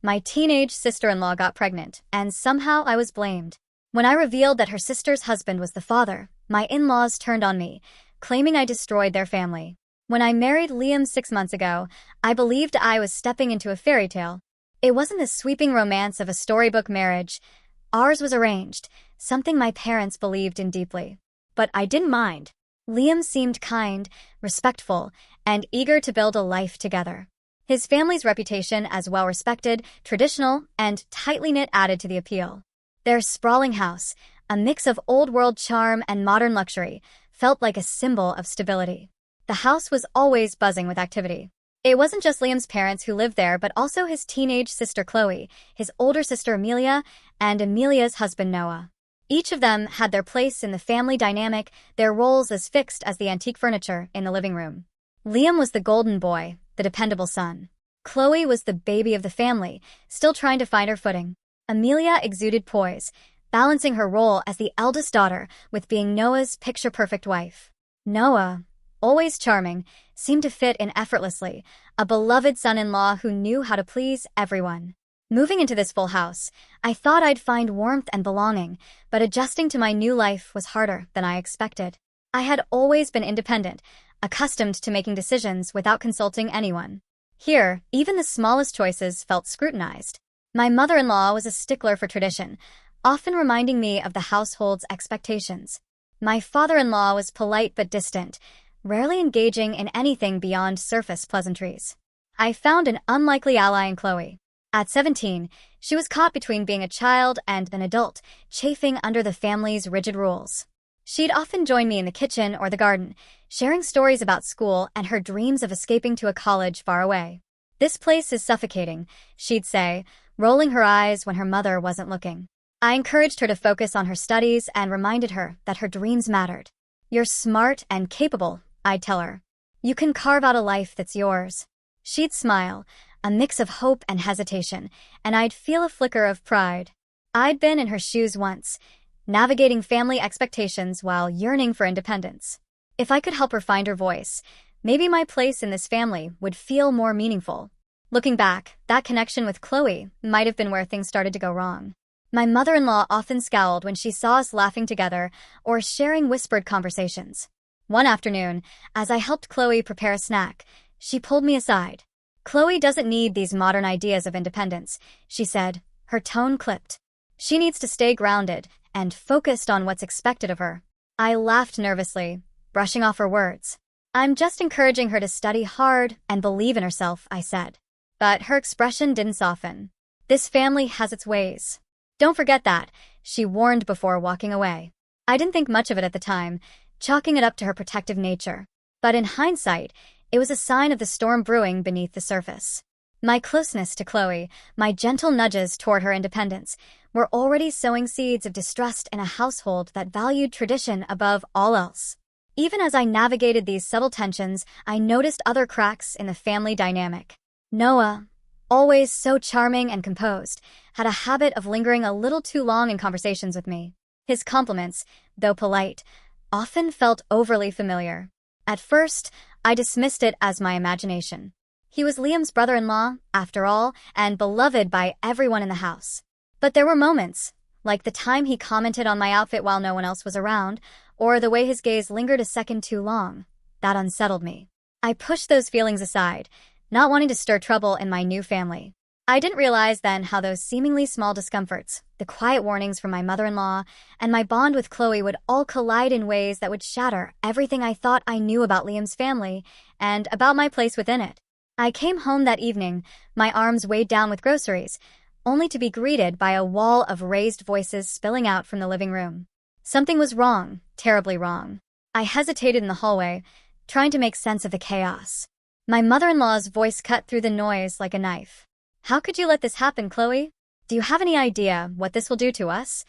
My teenage sister-in-law got pregnant, and somehow I was blamed. When I revealed that her sister's husband was the father, my in-laws turned on me, claiming I destroyed their family. When I married Liam 6 months ago, I believed I was stepping into a fairy tale. It wasn't the sweeping romance of a storybook marriage. Ours was arranged, something my parents believed in deeply. But I didn't mind. Liam seemed kind, respectful, and eager to build a life together. His family's reputation as well-respected, traditional, and tightly knit added to the appeal. Their sprawling house, a mix of old-world charm and modern luxury, felt like a symbol of stability. The house was always buzzing with activity. It wasn't just Liam's parents who lived there, but also his teenage sister Chloe, his older sister Amelia, and Amelia's husband Noah. Each of them had their place in the family dynamic, their roles as fixed as the antique furniture in the living room. Liam was the golden boy, the dependable son. Chloe was the baby of the family, still trying to find her footing. Amelia exuded poise, balancing her role as the eldest daughter with being Noah's picture-perfect wife. Noah, always charming, seemed to fit in effortlessly, a beloved son-in-law who knew how to please everyone. Moving into this full house, I thought I'd find warmth and belonging, but adjusting to my new life was harder than I expected. I had always been independent, accustomed to making decisions without consulting anyone. Here, even the smallest choices felt scrutinized. My mother-in-law was a stickler for tradition, often reminding me of the household's expectations. My father-in-law was polite but distant, rarely engaging in anything beyond surface pleasantries. I found an unlikely ally in Chloe. At 17, she was caught between being a child and an adult, chafing under the family's rigid rules. She'd often join me in the kitchen or the garden, sharing stories about school and her dreams of escaping to a college far away. "This place is suffocating," she'd say, rolling her eyes when her mother wasn't looking. I encouraged her to focus on her studies and reminded her that her dreams mattered. "You're smart and capable," I'd tell her. "You can carve out a life that's yours." She'd smile, a mix of hope and hesitation, and I'd feel a flicker of pride. I'd been in her shoes once, navigating family expectations while yearning for independence. If I could help her find her voice, maybe my place in this family would feel more meaningful. Looking back, that connection with Chloe might have been where things started to go wrong. My mother-in-law often scowled when she saw us laughing together or sharing whispered conversations. One afternoon, as I helped Chloe prepare a snack, she pulled me aside. "Chloe doesn't need these modern ideas of independence," she said, her tone clipped. "She needs to stay grounded and focused on what's expected of her." I laughed nervously, brushing off her words. "I'm just encouraging her to study hard and believe in herself," I said. But her expression didn't soften. "This family has its ways. Don't forget that," she warned before walking away. I didn't think much of it at the time, chalking it up to her protective nature. But in hindsight, it was a sign of the storm brewing beneath the surface. My closeness to Chloe, my gentle nudges toward her independence, were already sowing seeds of distrust in a household that valued tradition above all else. Even as I navigated these subtle tensions, I noticed other cracks in the family dynamic. Noah, always so charming and composed, had a habit of lingering a little too long in conversations with me. His compliments, though polite, often felt overly familiar. At first, I dismissed it as my imagination. He was Liam's brother-in-law, after all, and beloved by everyone in the house. But there were moments, like the time he commented on my outfit while no one else was around, or the way his gaze lingered a second too long, that unsettled me. I pushed those feelings aside, not wanting to stir trouble in my new family. I didn't realize then how those seemingly small discomforts, the quiet warnings from my mother-in-law, and my bond with Chloe would all collide in ways that would shatter everything I thought I knew about Liam's family and about my place within it. I came home that evening, my arms weighed down with groceries, only to be greeted by a wall of raised voices spilling out from the living room. Something was wrong, terribly wrong. I hesitated in the hallway, trying to make sense of the chaos. My mother-in-law's voice cut through the noise like a knife. "How could you let this happen, Chloe? Do you have any idea what this will do to us?"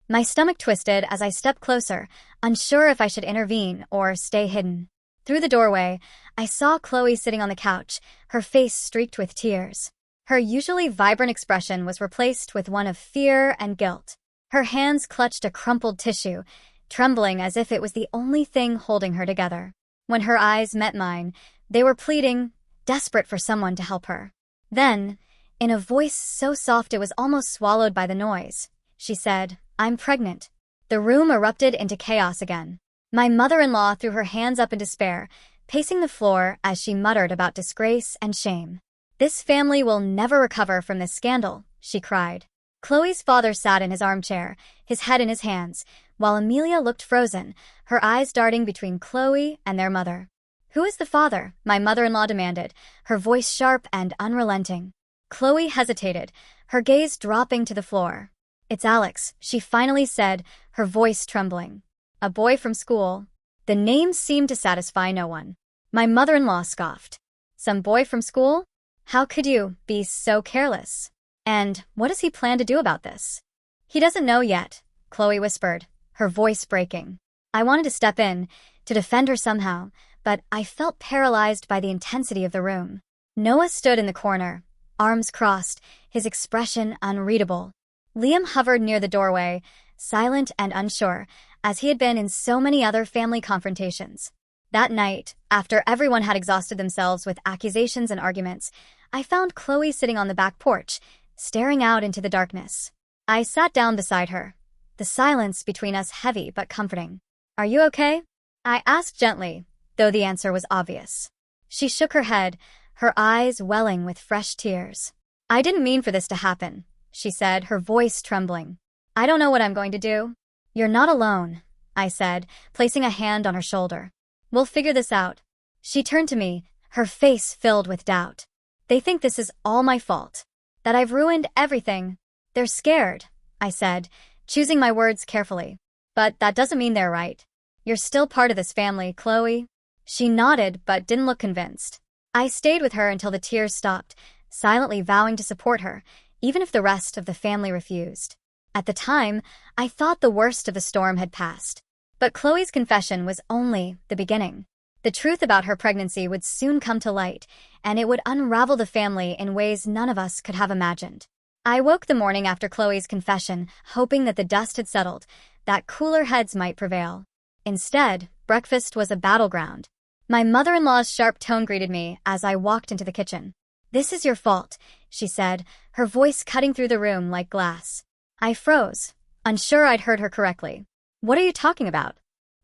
My stomach twisted as I stepped closer, unsure if I should intervene or stay hidden. Through the doorway, I saw Chloe sitting on the couch, her face streaked with tears. Her usually vibrant expression was replaced with one of fear and guilt. Her hands clutched a crumpled tissue, trembling as if it was the only thing holding her together. When her eyes met mine, they were pleading, desperate for someone to help her. Then, In a voice so soft it was almost swallowed by the noise, she said, "I'm pregnant." The room erupted into chaos again. My mother-in-law threw her hands up in despair, pacing the floor as she muttered about disgrace and shame. "This family will never recover from this scandal," she cried. Chloe's father sat in his armchair, his head in his hands, while Amelia looked frozen, her eyes darting between Chloe and their mother. "Who is the father?" my mother-in-law demanded, her voice sharp and unrelenting. Chloe hesitated, her gaze dropping to the floor. "It's Alex," she finally said, her voice trembling. "A boy from school." The name seemed to satisfy no one. My mother-in-law scoffed. "Some boy from school? How could you be so careless? And what does he plan to do about this?" "He doesn't know yet," Chloe whispered, her voice breaking. I wanted to step in, to defend her somehow, but I felt paralyzed by the intensity of the room. Noah stood in the corner, arms crossed, his expression unreadable. Liam hovered near the doorway, silent and unsure, as he had been in so many other family confrontations. That night, after everyone had exhausted themselves with accusations and arguments, I found Chloe sitting on the back porch, staring out into the darkness. I sat down beside her, the silence between us heavy but comforting. "Are you okay?" I asked gently, though the answer was obvious. She shook her head, her eyes welling with fresh tears. "I didn't mean for this to happen," she said, her voice trembling. "I don't know what I'm going to do." "You're not alone," I said, placing a hand on her shoulder. "We'll figure this out." She turned to me, her face filled with doubt. "They think this is all my fault, that I've ruined everything. They're scared," I said, choosing my words carefully. "But that doesn't mean they're right. You're still part of this family, Chloe." She nodded but didn't look convinced. I stayed with her until the tears stopped, silently vowing to support her, even if the rest of the family refused. At the time, I thought the worst of the storm had passed. But Chloe's confession was only the beginning. The truth about her pregnancy would soon come to light, and it would unravel the family in ways none of us could have imagined. I woke the morning after Chloe's confession, hoping that the dust had settled, that cooler heads might prevail. Instead, breakfast was a battleground. My mother-in-law's sharp tone greeted me as I walked into the kitchen. "This is your fault," she said, her voice cutting through the room like glass. I froze, unsure I'd heard her correctly. "What are you talking about?"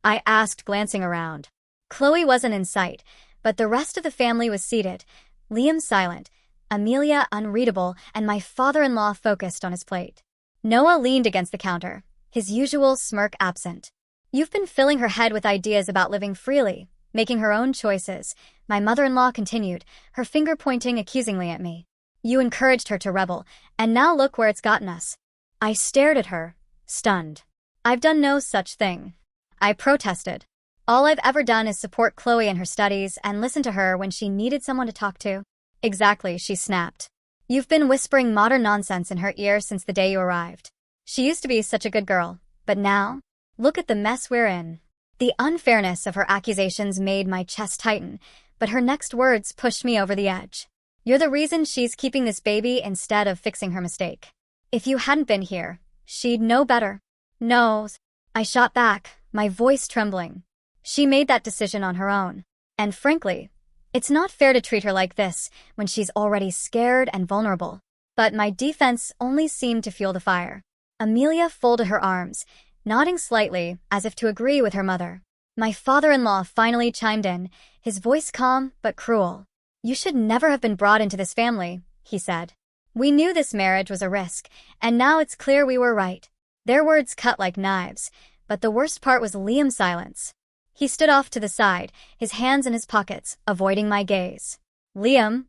I asked, glancing around. Chloe wasn't in sight, but the rest of the family was seated, Liam silent, Amelia unreadable, and my father-in-law focused on his plate. Noah leaned against the counter, his usual smirk absent. "You've been filling her head with ideas about living freely, making her own choices," my mother-in-law continued, her finger pointing accusingly at me. "You encouraged her to rebel, and now look where it's gotten us." I stared at her, stunned. "I've done no such thing," I protested. "All I've ever done is support Chloe in her studies and listen to her when she needed someone to talk to." "Exactly," she snapped. "You've been whispering modern nonsense in her ear since the day you arrived. She used to be such a good girl, but now, look at the mess we're in." The unfairness of her accusations made my chest tighten, but her next words pushed me over the edge. "You're the reason she's keeping this baby instead of fixing her mistake. If you hadn't been here, she'd know better." "No," I shot back, my voice trembling. "She made that decision on her own. And frankly, it's not fair to treat her like this when she's already scared and vulnerable." But my defense only seemed to fuel the fire. Amelia folded her arms, nodding slightly as if to agree with her mother. My father-in-law finally chimed in, his voice calm but cruel. "You should never have been brought into this family," he said. "We knew this marriage was a risk, and now it's clear we were right." Their words cut like knives, but the worst part was Liam's silence. He stood off to the side, his hands in his pockets, avoiding my gaze. "Liam,"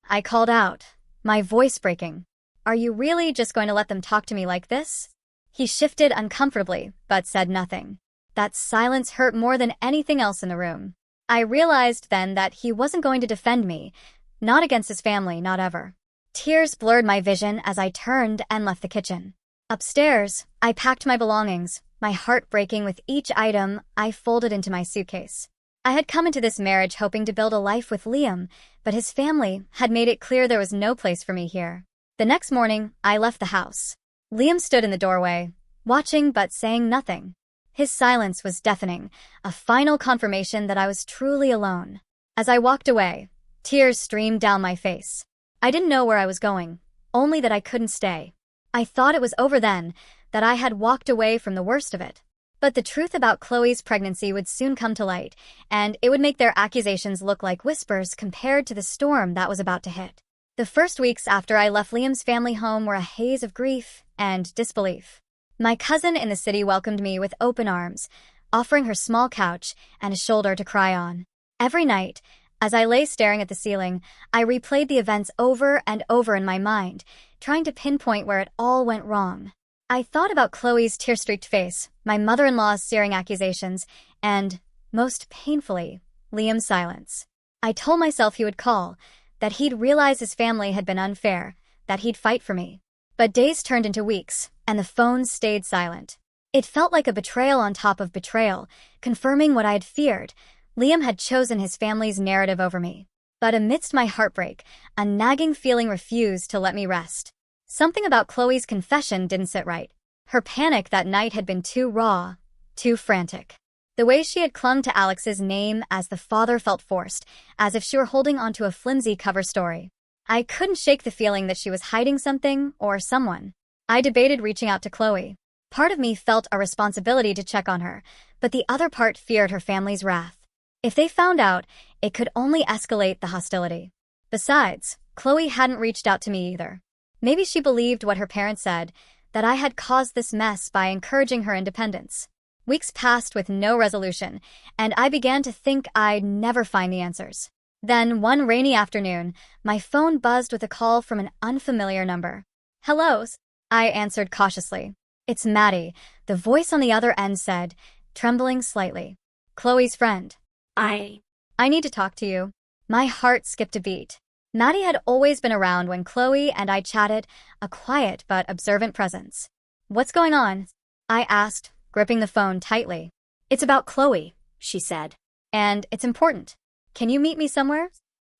I called out, my voice breaking. "Are you really just going to let them talk to me like this?" He shifted uncomfortably, but said nothing. That silence hurt more than anything else in the room. I realized then that he wasn't going to defend me, not against his family, not ever. Tears blurred my vision as I turned and left the kitchen. Upstairs, I packed my belongings, my heart breaking with each item I folded into my suitcase. I had come into this marriage hoping to build a life with Liam, but his family had made it clear there was no place for me here. The next morning, I left the house. Liam stood in the doorway, watching but saying nothing. His silence was deafening, a final confirmation that I was truly alone. As I walked away, tears streamed down my face. I didn't know where I was going, only that I couldn't stay. I thought it was over then, that I had walked away from the worst of it. But the truth about Chloe's pregnancy would soon come to light, and it would make their accusations look like whispers compared to the storm that was about to hit. The first weeks after I left Liam's family home were a haze of grief and disbelief. My cousin in the city welcomed me with open arms, offering her small couch and a shoulder to cry on. Every night, as I lay staring at the ceiling, I replayed the events over and over in my mind, trying to pinpoint where it all went wrong. I thought about Chloe's tear-streaked face, my mother-in-law's searing accusations, and, most painfully, Liam's silence. I told myself he would call, that he'd realize his family had been unfair, that he'd fight for me. But days turned into weeks, and the phone stayed silent. It felt like a betrayal on top of betrayal, confirming what I had feared. Liam had chosen his family's narrative over me. But amidst my heartbreak, a nagging feeling refused to let me rest. Something about Chloe's confession didn't sit right. Her panic that night had been too raw, too frantic. The way she had clung to Alex's name as the father felt forced, as if she were holding onto a flimsy cover story. I couldn't shake the feeling that she was hiding something or someone. I debated reaching out to Chloe. Part of me felt a responsibility to check on her, but the other part feared her family's wrath. If they found out, it could only escalate the hostility. Besides, Chloe hadn't reached out to me either. Maybe she believed what her parents said, that I had caused this mess by encouraging her independence. Weeks passed with no resolution, and I began to think I'd never find the answers. Then, one rainy afternoon, my phone buzzed with a call from an unfamiliar number. "Hello," I answered cautiously. "It's Maddie," the voice on the other end said, trembling slightly. "Chloe's friend. I need to talk to you." My heart skipped a beat. Maddie had always been around when Chloe and I chatted, a quiet but observant presence. "What's going on?" I asked, gripping the phone tightly. "It's about Chloe," she said. "And it's important. Can you meet me somewhere?"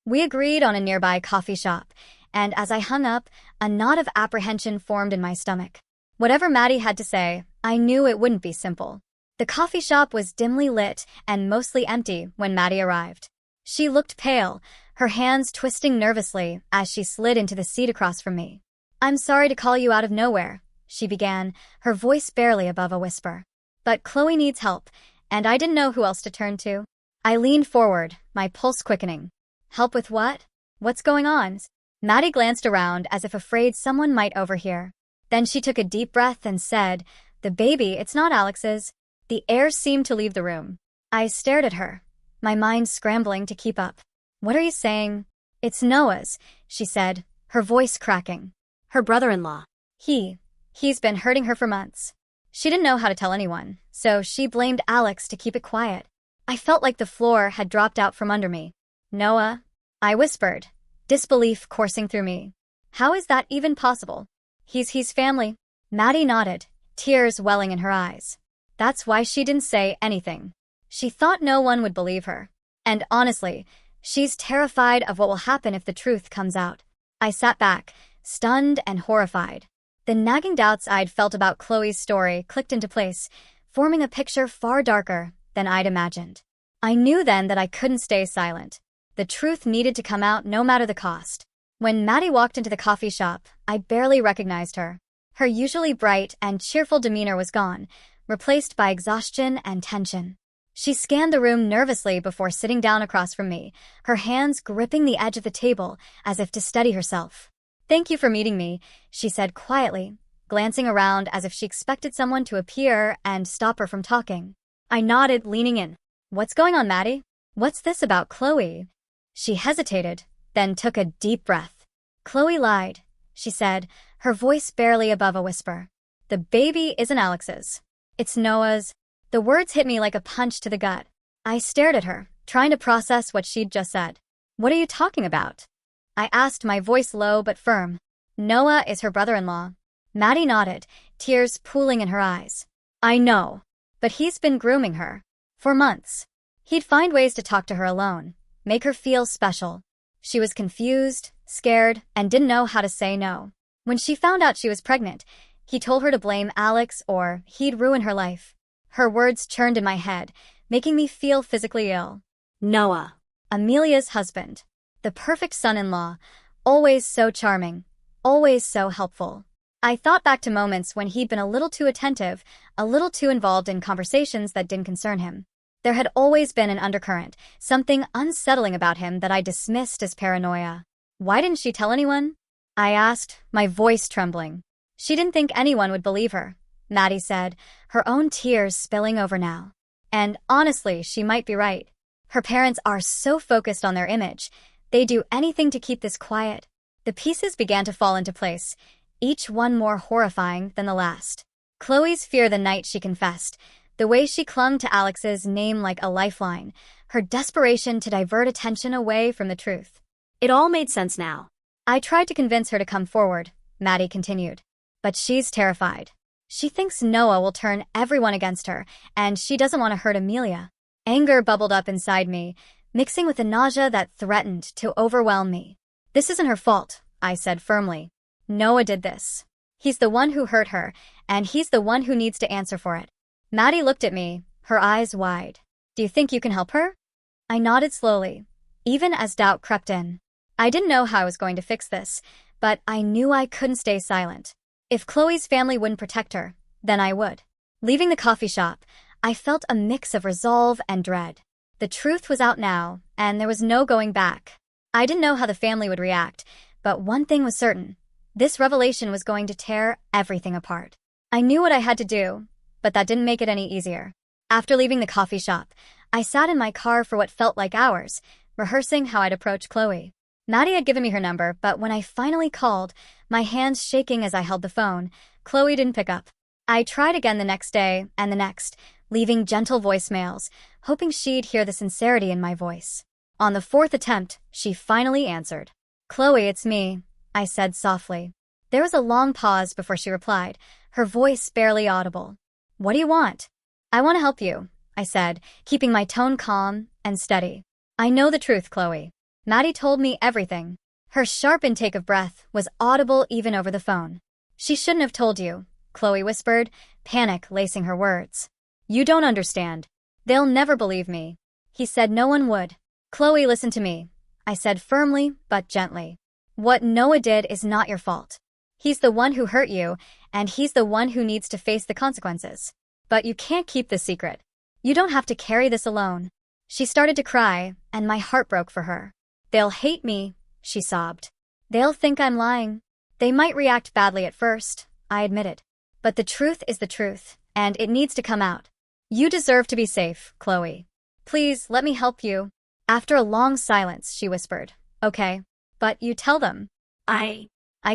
We agreed on a nearby coffee shop, and as I hung up, a knot of apprehension formed in my stomach. Whatever Maddie had to say, I knew it wouldn't be simple. The coffee shop was dimly lit and mostly empty when Maddie arrived. She looked pale, her hands twisting nervously as she slid into the seat across from me. "I'm sorry to call you out of nowhere," she began, her voice barely above a whisper. "But Chloe needs help, and I didn't know who else to turn to." I leaned forward, my pulse quickening. "Help with what? What's going on?" Maddie glanced around as if afraid someone might overhear. Then she took a deep breath and said, "The baby, it's not Alex's." The air seemed to leave the room. I stared at her, my mind scrambling to keep up. "What are you saying?" "It's Noah's," she said, her voice cracking. "Her brother-in-law. He's been hurting her for months." She didn't know how to tell anyone, so she blamed Alex to keep it quiet. I felt like the floor had dropped out from under me. "Noah?" I whispered, disbelief coursing through me. "How is that even possible?" He's family." Maddie nodded, tears welling in her eyes. That's why she didn't say anything. She thought no one would believe her. And honestly, she's terrified of what will happen if the truth comes out. I sat back, stunned and horrified. The nagging doubts I'd felt about Chloe's story clicked into place, forming a picture far darker than I'd imagined. I knew then that I couldn't stay silent. The truth needed to come out no matter the cost. When Maddie walked into the coffee shop, I barely recognized her. Her usually bright and cheerful demeanor was gone, replaced by exhaustion and tension. She scanned the room nervously before sitting down across from me, her hands gripping the edge of the table as if to steady herself. "Thank you for meeting me," she said quietly, glancing around as if she expected someone to appear and stop her from talking. I nodded, leaning in. "What's going on, Maddie? What's this about Chloe?" She hesitated, then took a deep breath. "Chloe lied," she said, her voice barely above a whisper. "The baby isn't Alex's. It's Noah's." The words hit me like a punch to the gut. I stared at her, trying to process what she'd just said. "What are you talking about?" I asked, my voice low but firm. "Noah is her brother-in-law." Maddie nodded, tears pooling in her eyes. "I know, but he's been grooming her. For months. He'd find ways to talk to her alone, make her feel special." She was confused, scared, and didn't know how to say no. When she found out she was pregnant, he told her to blame Alex or he'd ruin her life. Her words churned in my head, making me feel physically ill. Noah. Amelia's husband. The perfect son-in-law, always so charming. always so helpful. I thought back to moments when he'd been a little too attentive, a little too involved in conversations that didn't concern him. There had always been an undercurrent, something unsettling about him that I dismissed as paranoia. Why didn't she tell anyone? I asked, my voice trembling. She didn't think anyone would believe her, Maddie said, her own tears spilling over now. And honestly, she might be right. Her parents are so focused on their image. They do anything to keep this quiet. The pieces began to fall into place, each one more horrifying than the last. Chloe's fear the night she confessed, the way she clung to Alex's name like a lifeline, her desperation to divert attention away from the truth. It all made sense now. I tried to convince her to come forward, Maddie continued. But she's terrified. She thinks Noah will turn everyone against her, and she doesn't want to hurt Amelia. Anger bubbled up inside me, mixing with the nausea that threatened to overwhelm me. This isn't her fault, I said firmly. Noah did this. He's the one who hurt her, and he's the one who needs to answer for it. Maddie looked at me, her eyes wide. Do you think you can help her? I nodded slowly, even as doubt crept in. I didn't know how I was going to fix this, but I knew I couldn't stay silent. If Chloe's family wouldn't protect her, then I would. Leaving the coffee shop, I felt a mix of resolve and dread. The truth was out now, and there was no going back. I didn't know how the family would react, but one thing was certain. This revelation was going to tear everything apart. I knew what I had to do, but that didn't make it any easier. After leaving the coffee shop, I sat in my car for what felt like hours, rehearsing how I'd approach Chloe. Maddie had given me her number, but when I finally called, my hands shaking as I held the phone, Chloe didn't pick up. I tried again the next day and the next, leaving gentle voicemails, hoping she'd hear the sincerity in my voice. On the fourth attempt, she finally answered. Chloe, it's me, I said softly. There was a long pause before she replied, her voice barely audible. What do you want? I want to help you, I said, keeping my tone calm and steady. I know the truth, Chloe. Maddie told me everything. Her sharp intake of breath was audible even over the phone. She shouldn't have told you, Chloe whispered, panic lacing her words. You don't understand. They'll never believe me. He said no one would. Chloe, listen to me, I said firmly but gently. What Noah did is not your fault. He's the one who hurt you, and he's the one who needs to face the consequences. But you can't keep this secret. You don't have to carry this alone. She started to cry, and my heart broke for her. They'll hate me, she sobbed. They'll think I'm lying. They might react badly at first, I admitted. But the truth is the truth, and it needs to come out. You deserve to be safe, Chloe. Please, let me help you. After a long silence, she whispered, okay, but you tell them. I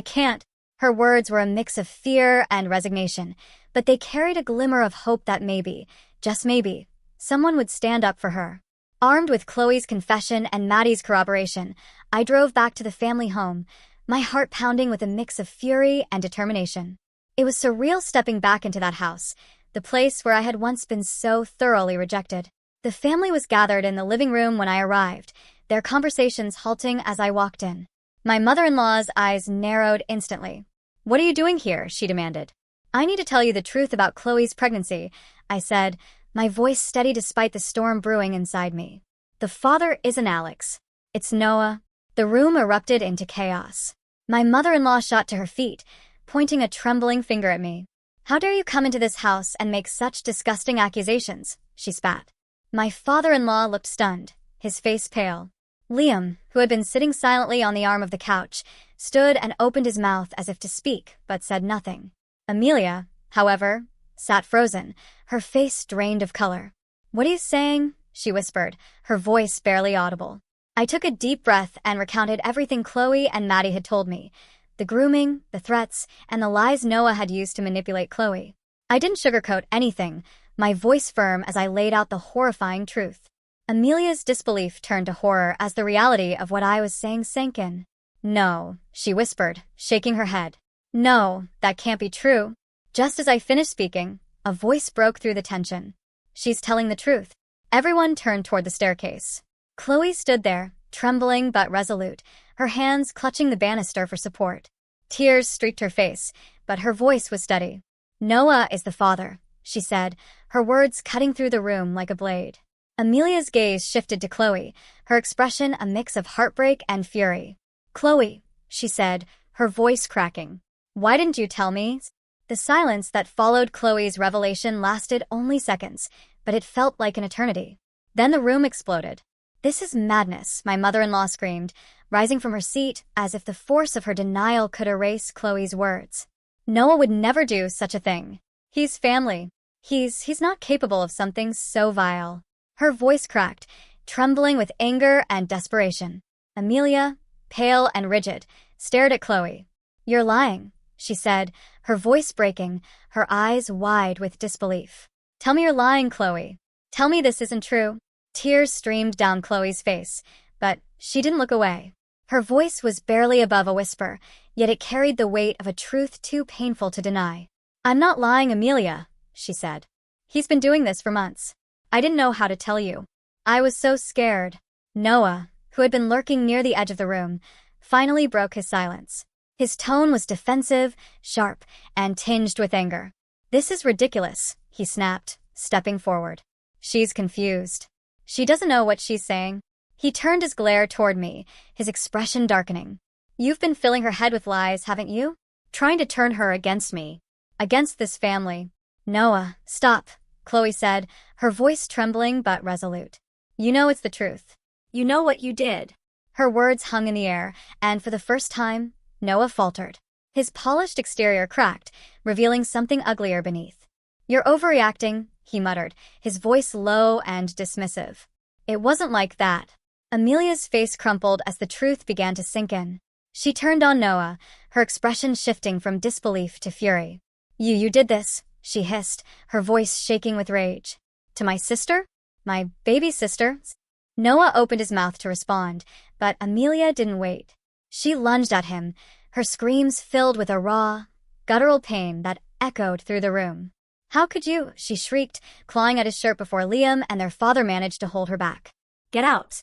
can't. Her words were a mix of fear and resignation, but they carried a glimmer of hope that maybe, just maybe, someone would stand up for her. Armed with Chloe's confession and Maddie's corroboration, I drove back to the family home, my heart pounding with a mix of fury and determination. It was surreal stepping back into that house, the place where I had once been so thoroughly rejected. The family was gathered in the living room when I arrived, their conversations halting as I walked in. My mother-in-law's eyes narrowed instantly. What are you doing here? She demanded. I need to tell you the truth about Chloe's pregnancy, I said, my voice steady despite the storm brewing inside me. The father isn't Alex. It's Noah. The room erupted into chaos. My mother-in-law shot to her feet, pointing a trembling finger at me. How dare you come into this house and make such disgusting accusations? She spat. My father-in-law looked stunned, his face pale. Liam, who had been sitting silently on the arm of the couch, stood and opened his mouth as if to speak, but said nothing. Amelia, however, sat frozen, her face drained of color. What are you saying? She whispered, her voice barely audible. I took a deep breath and recounted everything Chloe and Maddie had told me, the grooming, the threats, and the lies Noah had used to manipulate Chloe. I didn't sugarcoat anything, my voice firm as I laid out the horrifying truth. Amelia's disbelief turned to horror as the reality of what I was saying sank in. No, she whispered, shaking her head. No, that can't be true. Just as I finished speaking, a voice broke through the tension. She's telling the truth. Everyone turned toward the staircase. Chloe stood there, trembling but resolute, her hands clutching the banister for support. Tears streaked her face, but her voice was steady. Noah is the father, she said, her words cutting through the room like a blade. Amelia's gaze shifted to Chloe, her expression a mix of heartbreak and fury. Chloe, she said, her voice cracking. Why didn't you tell me? The silence that followed Chloe's revelation lasted only seconds, but it felt like an eternity. Then the room exploded. This is madness, my mother-in-law screamed, rising from her seat as if the force of her denial could erase Chloe's words. Noah would never do such a thing. He's family. He's not capable of something so vile. Her voice cracked, trembling with anger and desperation. Amelia, pale and rigid, stared at Chloe. You're lying, she said, her voice breaking, her eyes wide with disbelief. Tell me you're lying, Chloe. Tell me this isn't true. Tears streamed down Chloe's face, but she didn't look away. Her voice was barely above a whisper, yet it carried the weight of a truth too painful to deny. I'm not lying, Amelia, she said. He's been doing this for months. I didn't know how to tell you. I was so scared. Noah, who had been lurking near the edge of the room, finally broke his silence. His tone was defensive, sharp, and tinged with anger. This is ridiculous, he snapped, stepping forward. She's confused. She doesn't know what she's saying. He turned his glare toward me, his expression darkening. You've been filling her head with lies, haven't you? Trying to turn her against me. Against this family. Noah, stop, Chloe said, her voice trembling but resolute. You know it's the truth. You know what you did. Her words hung in the air, and for the first time, Noah faltered. His polished exterior cracked, revealing something uglier beneath. You're overreacting, he muttered, his voice low and dismissive. It wasn't like that. Amelia's face crumpled as the truth began to sink in. She turned on Noah, her expression shifting from disbelief to fury. You did this, she hissed, her voice shaking with rage. To my sister? My baby sister? Noah opened his mouth to respond, but Amelia didn't wait. She lunged at him, her screams filled with a raw, guttural pain that echoed through the room. How could you? She shrieked, clawing at his shirt before Liam and their father managed to hold her back. Get out!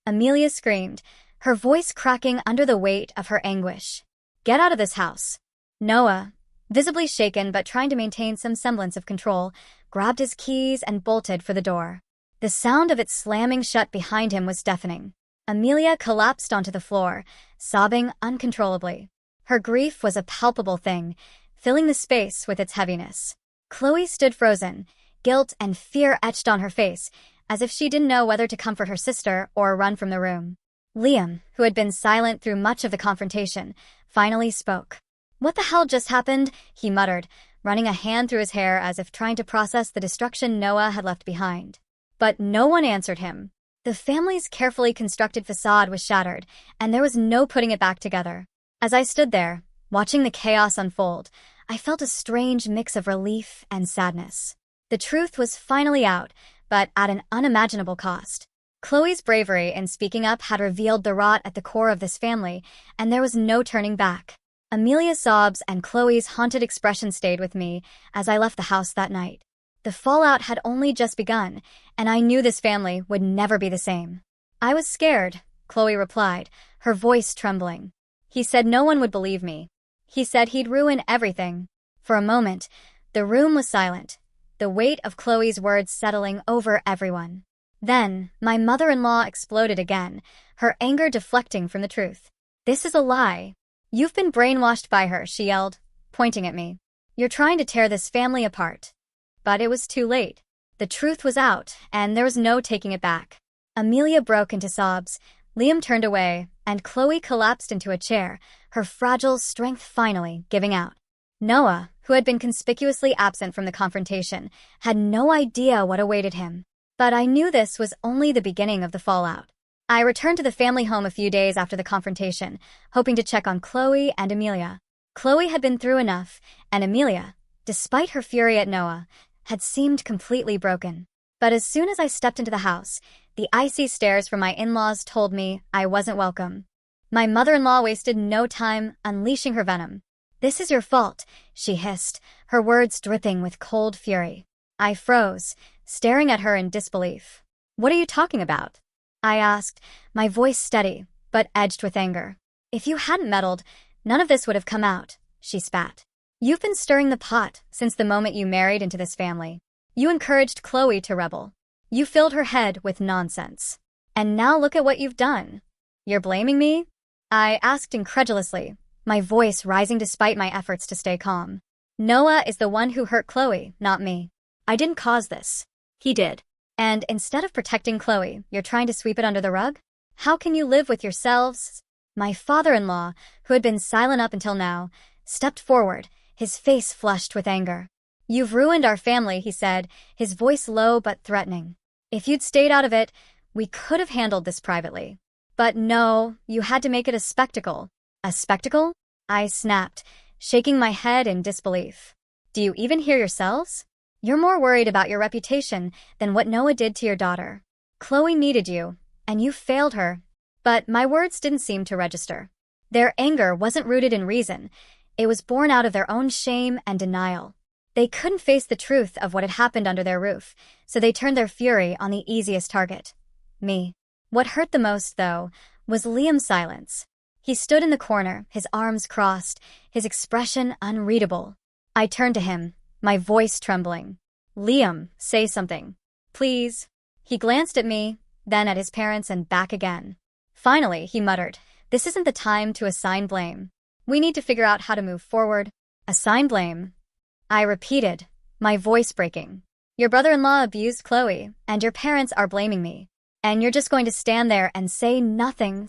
Amelia screamed, her voice cracking under the weight of her anguish. Get out of this house. Noah, visibly shaken but trying to maintain some semblance of control, grabbed his keys and bolted for the door. The sound of it slamming shut behind him was deafening. Amelia collapsed onto the floor, sobbing uncontrollably. Her grief was a palpable thing, filling the space with its heaviness. Chloe stood frozen, guilt and fear etched on her face, as if she didn't know whether to comfort her sister or run from the room. Liam, who had been silent through much of the confrontation, finally spoke. What the hell just happened? He muttered, running a hand through his hair as if trying to process the destruction Noah had left behind. But no one answered him. The family's carefully constructed facade was shattered, and there was no putting it back together. As I stood there, watching the chaos unfold, I felt a strange mix of relief and sadness. The truth was finally out, but at an unimaginable cost. Chloe's bravery in speaking up had revealed the rot at the core of this family, and there was no turning back. Amelia's sobs and Chloe's haunted expression stayed with me as I left the house that night. The fallout had only just begun, and I knew this family would never be the same. I was scared, Chloe replied, her voice trembling. He said no one would believe me. He said he'd ruin everything. For a moment, the room was silent, the weight of Chloe's words settling over everyone. Then, my mother-in-law exploded again, her anger deflecting from the truth. This is a lie. You've been brainwashed by her, she yelled, pointing at me. You're trying to tear this family apart. But it was too late. The truth was out, and there was no taking it back. Amelia broke into sobs. Liam turned away, and Chloe collapsed into a chair, her fragile strength finally giving out. Noah, who had been conspicuously absent from the confrontation, had no idea what awaited him. But I knew this was only the beginning of the fallout. I returned to the family home a few days after the confrontation, hoping to check on Chloe and Amelia. Chloe had been through enough, and Amelia, despite her fury at Noah, had seemed completely broken. But as soon as I stepped into the house, the icy stares from my in-laws told me I wasn't welcome. My mother-in-law wasted no time unleashing her venom. This is your fault, she hissed, her words dripping with cold fury. I froze, staring at her in disbelief. What are you talking about? I asked, my voice steady, but edged with anger. If you hadn't meddled, none of this would have come out, she spat. You've been stirring the pot since the moment you married into this family. You encouraged Chloe to rebel. You filled her head with nonsense. And now look at what you've done. You're blaming me? I asked incredulously, my voice rising despite my efforts to stay calm. Noah is the one who hurt Chloe, not me. I didn't cause this. He did. And instead of protecting Chloe, you're trying to sweep it under the rug? How can you live with yourselves? My father-in-law, who had been silent up until now, stepped forward, his face flushed with anger. You've ruined our family, he said, his voice low but threatening. If you'd stayed out of it, we could have handled this privately. But no, you had to make it a spectacle. A spectacle? I snapped, shaking my head in disbelief. Do you even hear yourselves? You're more worried about your reputation than what Noah did to your daughter. Chloe needed you, and you failed her. But my words didn't seem to register. Their anger wasn't rooted in reason. It was born out of their own shame and denial. They couldn't face the truth of what had happened under their roof, so they turned their fury on the easiest target. Me. What hurt the most, though, was Liam's silence. He stood in the corner, his arms crossed, his expression unreadable. I turned to him, my voice trembling. Liam, say something. Please. He glanced at me, then at his parents and back again. Finally, he muttered, this isn't the time to assign blame. We need to figure out how to move forward. Assign blame? I repeated, my voice breaking. Your brother-in-law abused Chloe, and your parents are blaming me. And you're just going to stand there and say nothing?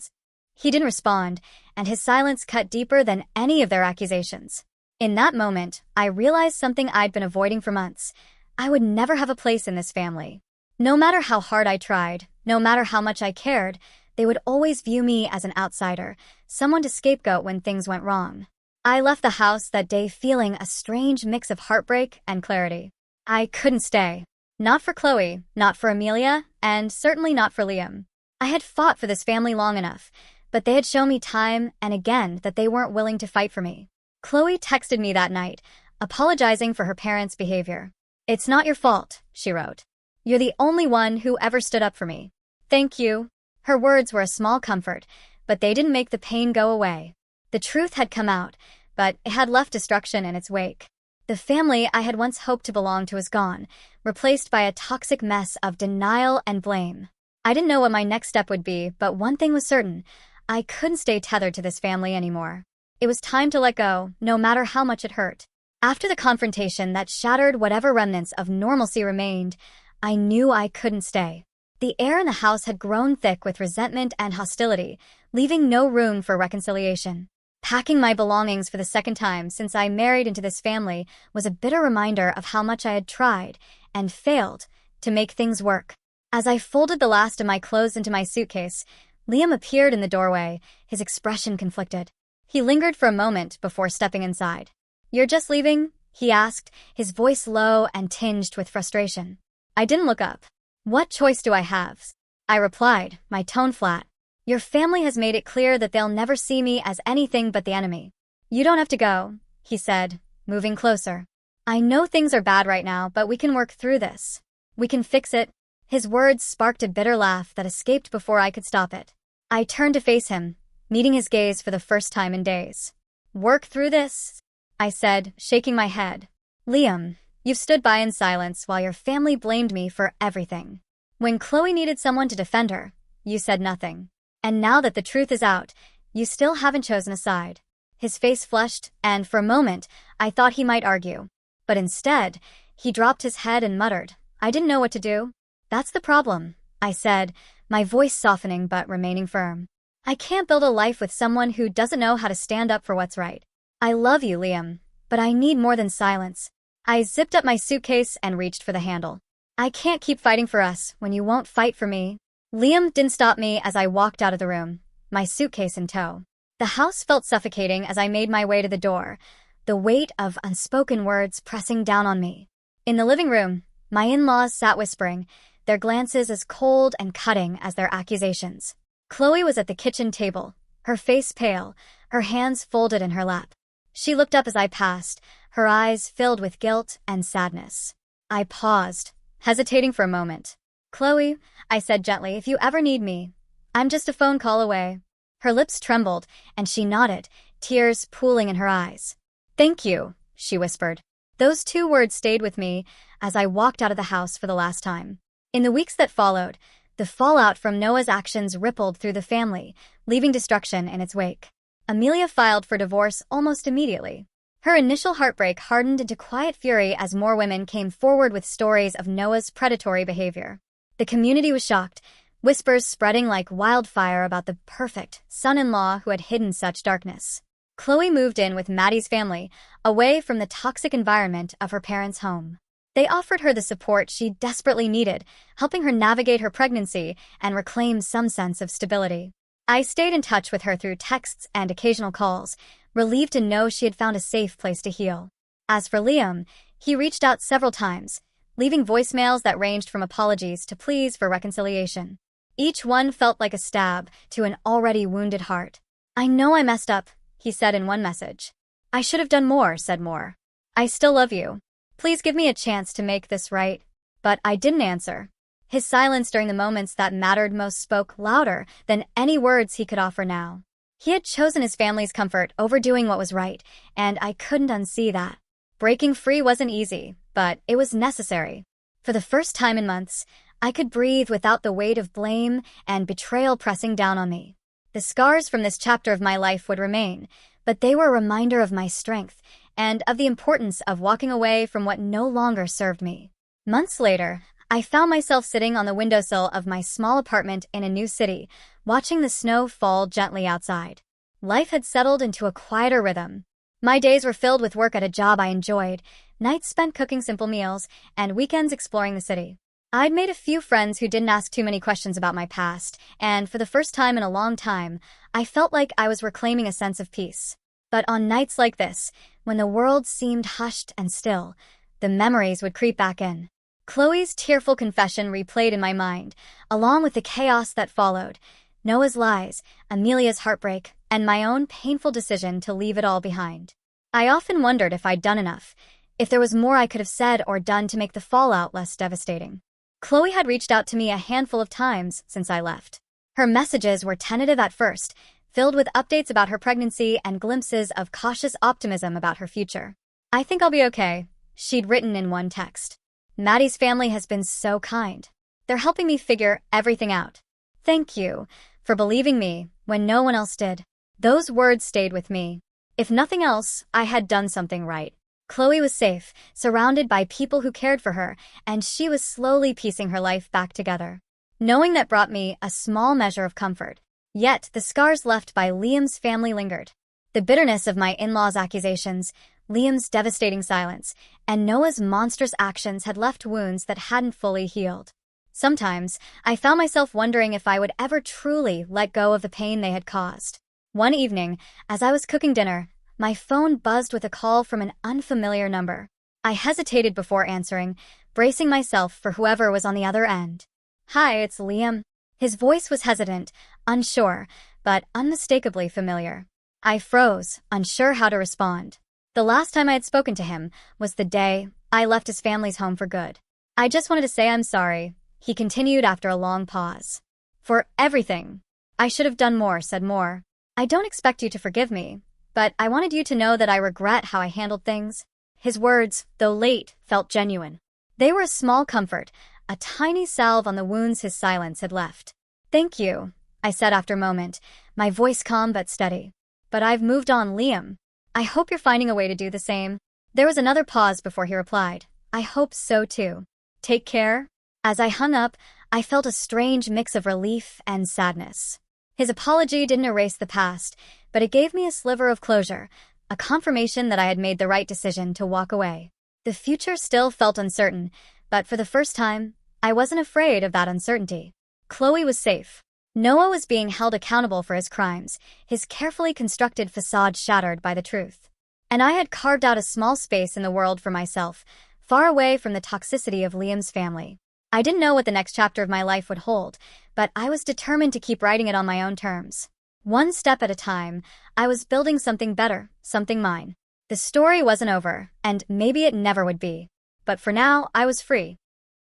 He didn't respond, and his silence cut deeper than any of their accusations. In that moment, I realized something I'd been avoiding for months. I would never have a place in this family. No matter how hard I tried, no matter how much I cared, they would always view me as an outsider, someone to scapegoat when things went wrong. I left the house that day feeling a strange mix of heartbreak and clarity. I couldn't stay. Not for Chloe, not for Amelia, and certainly not for Liam. I had fought for this family long enough, but they had shown me time and again that they weren't willing to fight for me. Chloe texted me that night, apologizing for her parents' behavior. It's not your fault, she wrote. You're the only one who ever stood up for me. Thank you. Her words were a small comfort, but they didn't make the pain go away. The truth had come out, but it had left destruction in its wake. The family I had once hoped to belong to was gone, replaced by a toxic mess of denial and blame. I didn't know what my next step would be, but one thing was certain. I couldn't stay tethered to this family anymore. It was time to let go, no matter how much it hurt. After the confrontation that shattered whatever remnants of normalcy remained, I knew I couldn't stay. The air in the house had grown thick with resentment and hostility, leaving no room for reconciliation. Packing my belongings for the second time since I married into this family was a bitter reminder of how much I had tried, and failed, to make things work. As I folded the last of my clothes into my suitcase, Liam appeared in the doorway, his expression conflicted. He lingered for a moment before stepping inside. You're just leaving? He asked, his voice low and tinged with frustration. I didn't look up. What choice do I have? I replied, my tone flat. Your family has made it clear that they'll never see me as anything but the enemy. You don't have to go, he said, moving closer. I know things are bad right now, but we can work through this. We can fix it. His words sparked a bitter laugh that escaped before I could stop it. I turned to face him, meeting his gaze for the first time in days. Work through this? I said, shaking my head. Liam, you've stood by in silence while your family blamed me for everything. When Chloe needed someone to defend her, you said nothing. And now that the truth is out, you still haven't chosen a side. His face flushed, and for a moment, I thought he might argue. But instead, he dropped his head and muttered, I didn't know what to do. That's the problem, I said, my voice softening but remaining firm. I can't build a life with someone who doesn't know how to stand up for what's right. I love you, Liam, but I need more than silence. I zipped up my suitcase and reached for the handle. I can't keep fighting for us when you won't fight for me. Liam didn't stop me as I walked out of the room, my suitcase in tow. The house felt suffocating as I made my way to the door, the weight of unspoken words pressing down on me. In the living room, my in-laws sat whispering, their glances as cold and cutting as their accusations. Chloe was at the kitchen table, her face pale, her hands folded in her lap. She looked up as I passed, her eyes filled with guilt and sadness. I paused, hesitating for a moment. Chloe, I said gently, if you ever need me, I'm just a phone call away. Her lips trembled, and she nodded, tears pooling in her eyes. Thank you, she whispered. Those two words stayed with me as I walked out of the house for the last time. In the weeks that followed, the fallout from Noah's actions rippled through the family, leaving destruction in its wake. Amelia filed for divorce almost immediately. Her initial heartbreak hardened into quiet fury as more women came forward with stories of Noah's predatory behavior. The community was shocked, whispers spreading like wildfire about the perfect son-in-law who had hidden such darkness. Chloe moved in with Maddie's family, away from the toxic environment of her parents' home. They offered her the support she desperately needed, helping her navigate her pregnancy and reclaim some sense of stability. I stayed in touch with her through texts and occasional calls, relieved to know she had found a safe place to heal. As for Liam, he reached out several times, leaving voicemails that ranged from apologies to pleas for reconciliation. Each one felt like a stab to an already wounded heart. "I know I messed up," he said in one message. "I should have done more," said Moore. "I still love you. Please give me a chance to make this right." But I didn't answer. His silence during the moments that mattered most spoke louder than any words he could offer now. He had chosen his family's comfort over doing what was right, and I couldn't unsee that. Breaking free wasn't easy, but it was necessary. For the first time in months, I could breathe without the weight of blame and betrayal pressing down on me. The scars from this chapter of my life would remain, but they were a reminder of my strength and of the importance of walking away from what no longer served me. Months later, I found myself sitting on the windowsill of my small apartment in a new city, watching the snow fall gently outside. Life had settled into a quieter rhythm. My days were filled with work at a job I enjoyed, nights spent cooking simple meals, and weekends exploring the city. I'd made a few friends who didn't ask too many questions about my past, and for the first time in a long time, I felt like I was reclaiming a sense of peace. But on nights like this, when the world seemed hushed and still, the memories would creep back in. Chloe's tearful confession replayed in my mind, along with the chaos that followed, Noah's lies, Amelia's heartbreak, and my own painful decision to leave it all behind. I often wondered if I'd done enough, if there was more I could have said or done to make the fallout less devastating. Chloe had reached out to me a handful of times since I left. Her messages were tentative at first, filled with updates about her pregnancy and glimpses of cautious optimism about her future. "I think I'll be okay," she'd written in one text. "Maddie's family has been so kind. They're helping me figure everything out. Thank you for believing me when no one else did." Those words stayed with me. If nothing else, I had done something right. Chloe was safe, surrounded by people who cared for her, and she was slowly piecing her life back together. Knowing that brought me a small measure of comfort. Yet the scars left by Liam's family lingered. The bitterness of my in-laws' accusations, Liam's devastating silence, and Noah's monstrous actions had left wounds that hadn't fully healed. Sometimes, I found myself wondering if I would ever truly let go of the pain they had caused. One evening, as I was cooking dinner, my phone buzzed with a call from an unfamiliar number. I hesitated before answering, bracing myself for whoever was on the other end. "Hi, it's Liam." His voice was hesitant, unsure, but unmistakably familiar. I froze, unsure how to respond. The last time I had spoken to him was the day I left his family's home for good. "I just wanted to say I'm sorry," he continued after a long pause. "For everything. I should have done more," said Moore. "I don't expect you to forgive me, but I wanted you to know that I regret how I handled things." His words, though late, felt genuine. They were a small comfort, a tiny salve on the wounds his silence had left. "Thank you," I said after a moment, my voice calm but steady. "But I've moved on, Liam. I hope you're finding a way to do the same." There was another pause before he replied. "I hope so too. Take care." As I hung up, I felt a strange mix of relief and sadness. His apology didn't erase the past, but it gave me a sliver of closure, a confirmation that I had made the right decision to walk away. The future still felt uncertain, but for the first time, I wasn't afraid of that uncertainty. Chloe was safe. Noah was being held accountable for his crimes, his carefully constructed facade shattered by the truth. And I had carved out a small space in the world for myself, far away from the toxicity of Liam's family. I didn't know what the next chapter of my life would hold, but I was determined to keep writing it on my own terms. One step at a time, I was building something better, something mine. The story wasn't over, and maybe it never would be. But for now, I was free.